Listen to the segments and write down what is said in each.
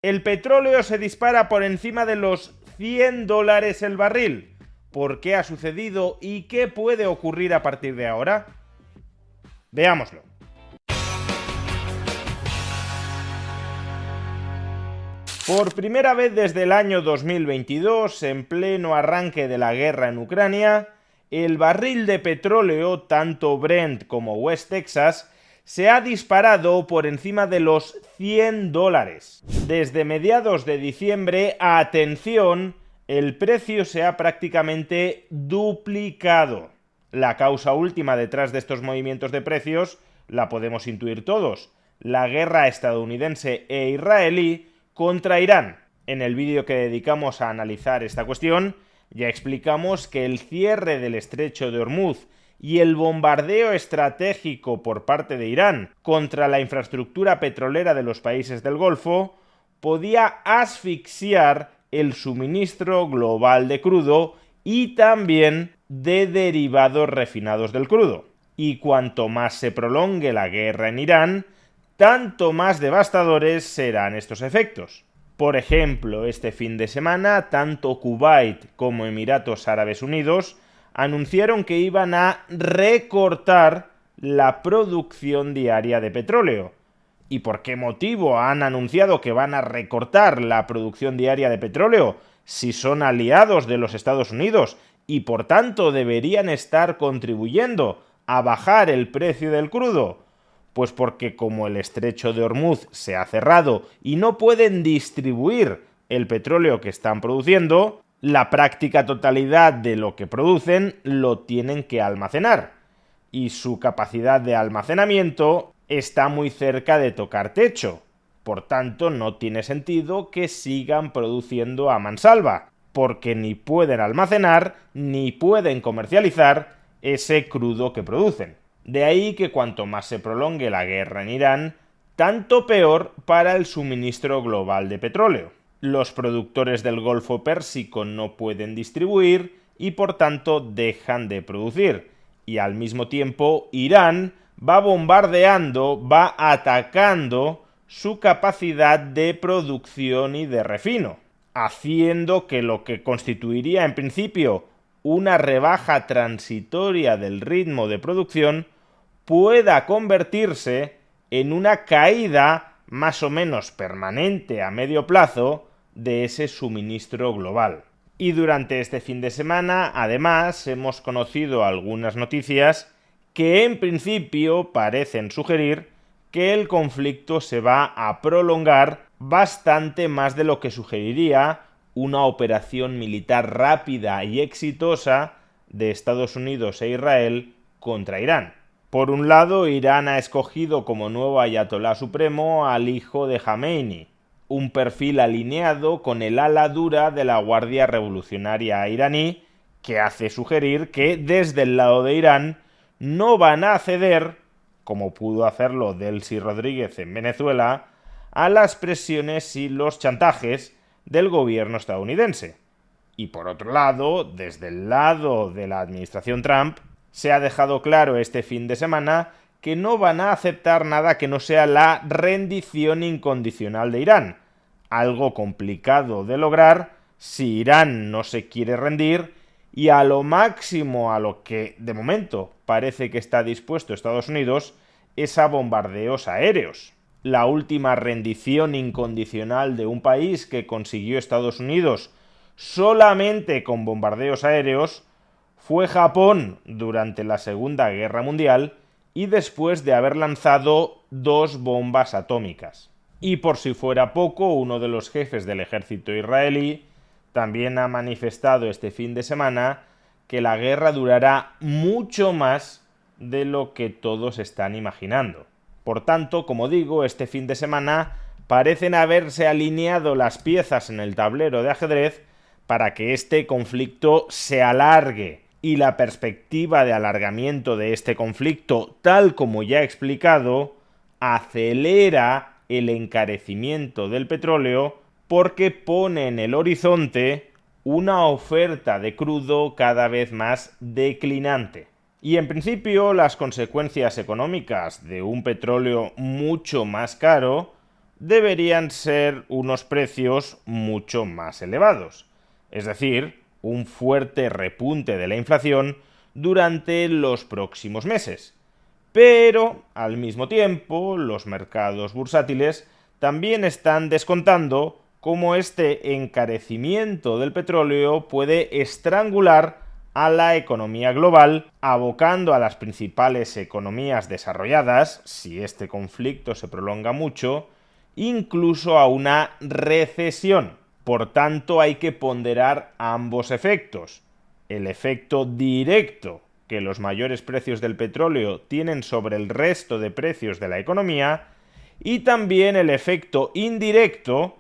El petróleo se dispara por encima de los $100 el barril. ¿Por qué ha sucedido y qué puede ocurrir a partir de ahora? Veámoslo. Por primera vez desde el año 2022, en pleno arranque de la guerra en Ucrania, el barril de petróleo, tanto Brent como West Texas, se ha disparado por encima de los $100. Desde mediados de diciembre, atención, el precio se ha prácticamente duplicado. La causa última detrás de estos movimientos de precios la podemos intuir todos: la guerra estadounidense e israelí contra Irán. En el vídeo que dedicamos a analizar esta cuestión, ya explicamos que el cierre del estrecho de Hormuz y el bombardeo estratégico por parte de Irán contra la infraestructura petrolera de los países del Golfo podía asfixiar el suministro global de crudo y también de derivados refinados del crudo. Y cuanto más se prolongue la guerra en Irán, tanto más devastadores serán estos efectos. Por ejemplo, este fin de semana, tanto Kuwait como Emiratos Árabes Unidos anunciaron que iban a recortar la producción diaria de petróleo. ¿Y por qué motivo han anunciado que van a recortar la producción diaria de petróleo si son aliados de los Estados Unidos y por tanto deberían estar contribuyendo a bajar el precio del crudo? Pues porque como el estrecho de Hormuz se ha cerrado y no pueden distribuir el petróleo que están produciendo, la práctica totalidad de lo que producen lo tienen que almacenar. Y su capacidad de almacenamiento está muy cerca de tocar techo. Por tanto, no tiene sentido que sigan produciendo a mansalva, porque ni pueden almacenar ni pueden comercializar ese crudo que producen. De ahí que cuanto más se prolongue la guerra en Irán, tanto peor para el suministro global de petróleo. Los productores del Golfo Pérsico no pueden distribuir y por tanto dejan de producir. Y al mismo tiempo Irán va bombardeando, va atacando su capacidad de producción y de refino, haciendo que lo que constituiría en principio una rebaja transitoria del ritmo de producción pueda convertirse en una caída más o menos permanente a medio plazo de ese suministro global. Y durante este fin de semana, además, hemos conocido algunas noticias que en principio parecen sugerir que el conflicto se va a prolongar bastante más de lo que sugeriría una operación militar rápida y exitosa de Estados Unidos e Israel contra Irán. Por un lado, Irán ha escogido como nuevo ayatolá supremo al hijo de Jamenei, un perfil alineado con el ala dura de la Guardia Revolucionaria iraní, que hace sugerir que desde el lado de Irán no van a ceder, como pudo hacerlo Delcy Rodríguez en Venezuela, a las presiones y los chantajes del gobierno estadounidense. Y por otro lado, desde el lado de la administración Trump, se ha dejado claro este fin de semana que no van a aceptar nada que no sea la rendición incondicional de Irán, algo complicado de lograr si Irán no se quiere rendir, y a lo máximo a lo que de momento parece que está dispuesto Estados Unidos es a bombardeos aéreos. La última rendición incondicional de un país que consiguió Estados Unidos solamente con bombardeos aéreos fue Japón durante la Segunda Guerra Mundial y después de haber lanzado 2 bombas atómicas. Y por si fuera poco, uno de los jefes del ejército israelí también ha manifestado este fin de semana que la guerra durará mucho más de lo que todos están imaginando. Por tanto, como digo, este fin de semana parecen haberse alineado las piezas en el tablero de ajedrez para que este conflicto se alargue, y la perspectiva de alargamiento de este conflicto, tal como ya he explicado, acelera el encarecimiento del petróleo porque pone en el horizonte una oferta de crudo cada vez más declinante. Y en principio las consecuencias económicas de un petróleo mucho más caro deberían ser unos precios mucho más elevados, es decir, un fuerte repunte de la inflación durante los próximos meses. Pero, al mismo tiempo, los mercados bursátiles también están descontando cómo este encarecimiento del petróleo puede estrangular a la economía global, abocando a las principales economías desarrolladas, si este conflicto se prolonga mucho, incluso a una recesión. Por tanto, hay que ponderar ambos efectos. El efecto directo que los mayores precios del petróleo tienen sobre el resto de precios de la economía y también el efecto indirecto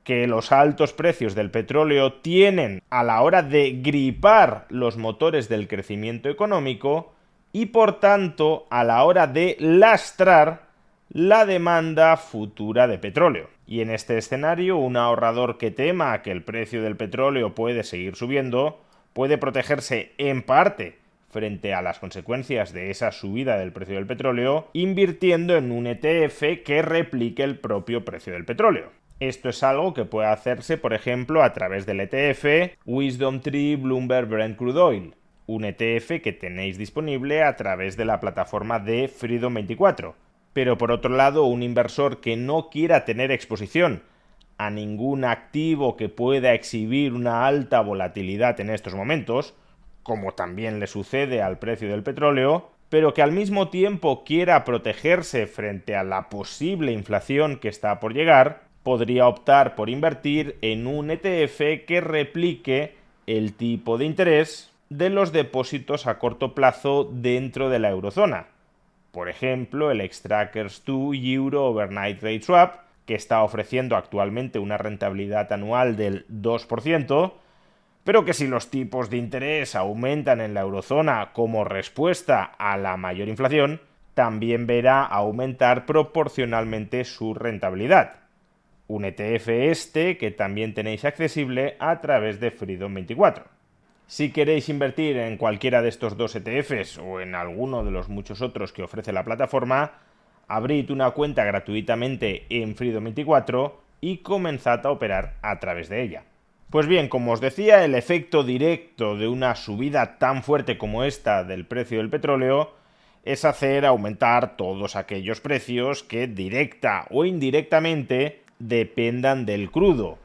que los altos precios del petróleo tienen a la hora de gripar los motores del crecimiento económico y por tanto a la hora de lastrar la demanda futura de petróleo. Y en este escenario, un ahorrador que tema que el precio del petróleo puede seguir subiendo puede protegerse en parte frente a las consecuencias de esa subida del precio del petróleo, invirtiendo en un ETF que replique el propio precio del petróleo. Esto es algo que puede hacerse, por ejemplo, a través del ETF WisdomTree Bloomberg Brent Crude Oil, un ETF que tenéis disponible a través de la plataforma de Freedom24. Pero por otro lado, un inversor que no quiera tener exposición a ningún activo que pueda exhibir una alta volatilidad en estos momentos, como también le sucede al precio del petróleo, pero que al mismo tiempo quiera protegerse frente a la posible inflación que está por llegar, podría optar por invertir en un ETF que replique el tipo de interés de los depósitos a corto plazo dentro de la eurozona. Por ejemplo, el Xtrackers 2 Euro Overnight Rate Swap, que está ofreciendo actualmente una rentabilidad anual del 2%, pero que si los tipos de interés aumentan en la eurozona como respuesta a la mayor inflación, también verá aumentar proporcionalmente su rentabilidad. Un ETF este que también tenéis accesible a través de Freedom24. Si queréis invertir en cualquiera de estos dos ETFs o en alguno de los muchos otros que ofrece la plataforma, abrid una cuenta gratuitamente en Freedom24 y comenzad a operar a través de ella. Pues bien, como os decía, el efecto directo de una subida tan fuerte como esta del precio del petróleo es hacer aumentar todos aquellos precios que directa o indirectamente dependan del crudo.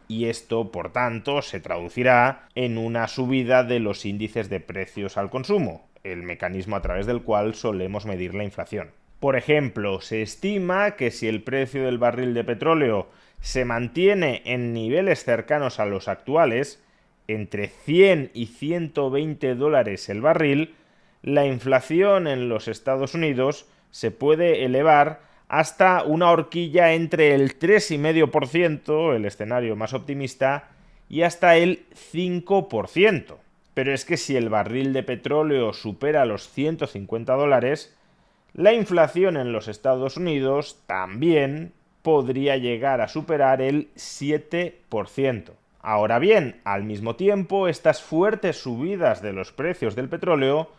Y esto, por tanto, se traducirá en una subida de los índices de precios al consumo, el mecanismo a través del cual solemos medir la inflación. Por ejemplo, se estima que si el precio del barril de petróleo se mantiene en niveles cercanos a los actuales, entre 100 y 120 dólares el barril, la inflación en los Estados Unidos se puede elevar hasta una horquilla entre el 3,5%, el escenario más optimista, y hasta el 5%. Pero es que si el barril de petróleo supera los 150 dólares, la inflación en los Estados Unidos también podría llegar a superar el 7%. Ahora bien, al mismo tiempo, estas fuertes subidas de los precios del petróleo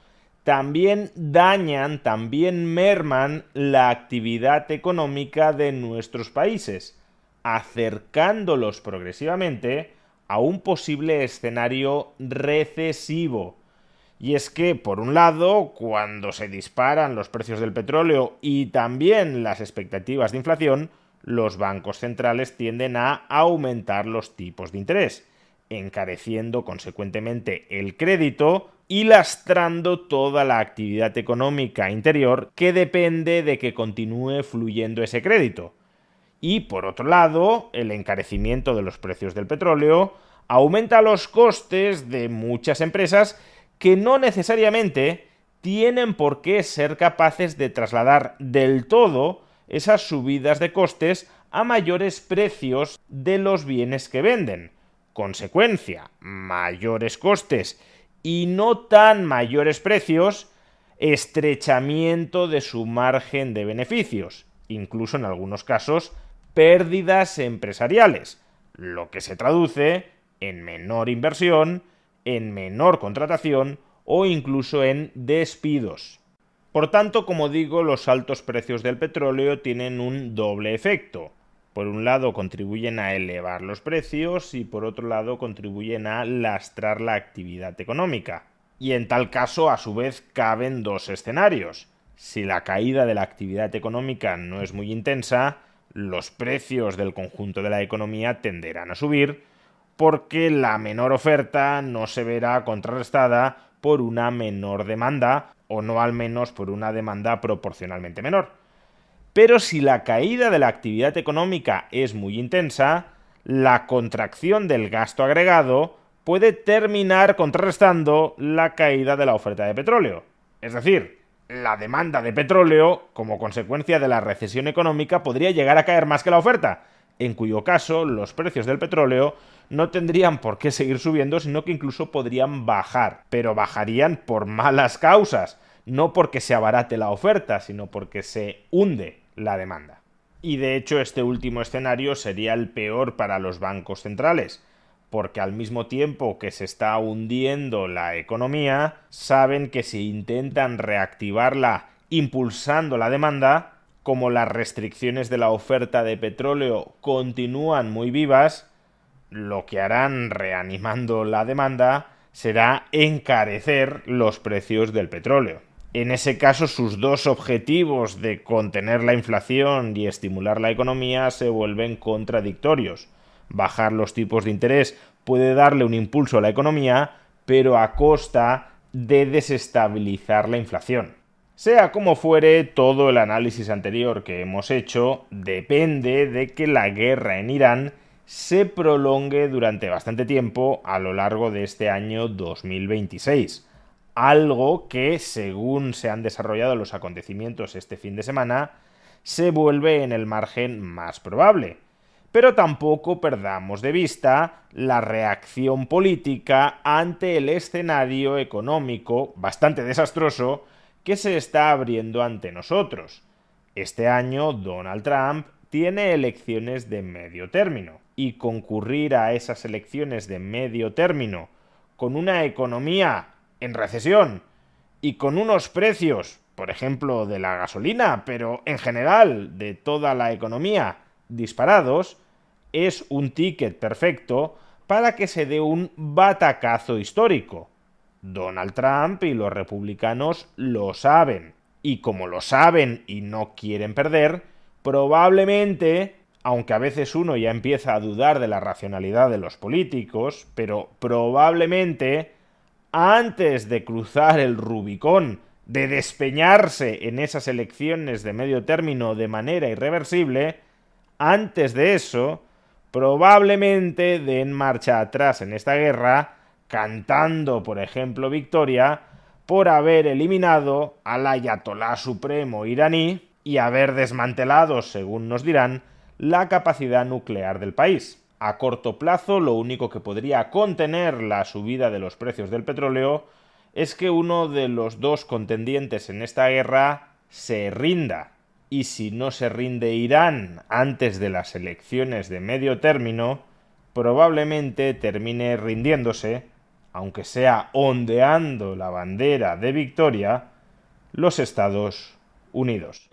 también dañan, también merman la actividad económica de nuestros países, acercándolos progresivamente a un posible escenario recesivo. Y es que, por un lado, cuando se disparan los precios del petróleo y también las expectativas de inflación, los bancos centrales tienden a aumentar los tipos de interés, encareciendo consecuentemente el crédito y lastrando toda la actividad económica interior que depende de que continúe fluyendo ese crédito. Y por otro lado, el encarecimiento de los precios del petróleo aumenta los costes de muchas empresas que no necesariamente tienen por qué ser capaces de trasladar del todo esas subidas de costes a mayores precios de los bienes que venden. Consecuencia, mayores costes y no tan mayores precios, estrechamiento de su margen de beneficios, incluso en algunos casos pérdidas empresariales, lo que se traduce en menor inversión, en menor contratación o incluso en despidos. Por tanto, como digo, los altos precios del petróleo tienen un doble efecto. Por un lado contribuyen a elevar los precios y por otro lado contribuyen a lastrar la actividad económica. Y en tal caso, a su vez, caben dos escenarios. Si la caída de la actividad económica no es muy intensa, los precios del conjunto de la economía tenderán a subir porque la menor oferta no se verá contrarrestada por una menor demanda o no al menos por una demanda proporcionalmente menor. Pero si la caída de la actividad económica es muy intensa, la contracción del gasto agregado puede terminar contrarrestando la caída de la oferta de petróleo. Es decir, la demanda de petróleo, como consecuencia de la recesión económica, podría llegar a caer más que la oferta, en cuyo caso los precios del petróleo no tendrían por qué seguir subiendo, sino que incluso podrían bajar, pero bajarían por malas causas, no porque se abarate la oferta, sino porque se hunde la demanda. Y de hecho este último escenario sería el peor para los bancos centrales, porque al mismo tiempo que se está hundiendo la economía, saben que si intentan reactivarla impulsando la demanda, como las restricciones de la oferta de petróleo continúan muy vivas, lo que harán reanimando la demanda será encarecer los precios del petróleo. En ese caso, sus dos objetivos de contener la inflación y estimular la economía se vuelven contradictorios. Bajar los tipos de interés puede darle un impulso a la economía, pero a costa de desestabilizar la inflación. Sea como fuere, todo el análisis anterior que hemos hecho depende de que la guerra en Irán se prolongue durante bastante tiempo a lo largo de este año 2026. Algo que, según se han desarrollado los acontecimientos este fin de semana, se vuelve en el margen más probable. Pero tampoco perdamos de vista la reacción política ante el escenario económico bastante desastroso que se está abriendo ante nosotros. Este año Donald Trump tiene elecciones de medio término y concurrir a esas elecciones de medio término con una economía en recesión y con unos precios, por ejemplo, de la gasolina, pero en general de toda la economía disparados, es un ticket perfecto para que se dé un batacazo histórico. Donald Trump y los republicanos lo saben, y como lo saben y no quieren perder, probablemente, aunque a veces uno ya empieza a dudar de la racionalidad de los políticos, pero probablemente antes de cruzar el Rubicón, de despeñarse en esas elecciones de medio término de manera irreversible, antes de eso, probablemente den marcha atrás en esta guerra, cantando, por ejemplo, victoria, por haber eliminado al ayatolá supremo iraní y haber desmantelado, según nos dirán, la capacidad nuclear del país. A corto plazo, lo único que podría contener la subida de los precios del petróleo es que uno de los dos contendientes en esta guerra se rinda. Y si no se rinde Irán antes de las elecciones de medio término, probablemente termine rindiéndose, aunque sea ondeando la bandera de victoria, los Estados Unidos.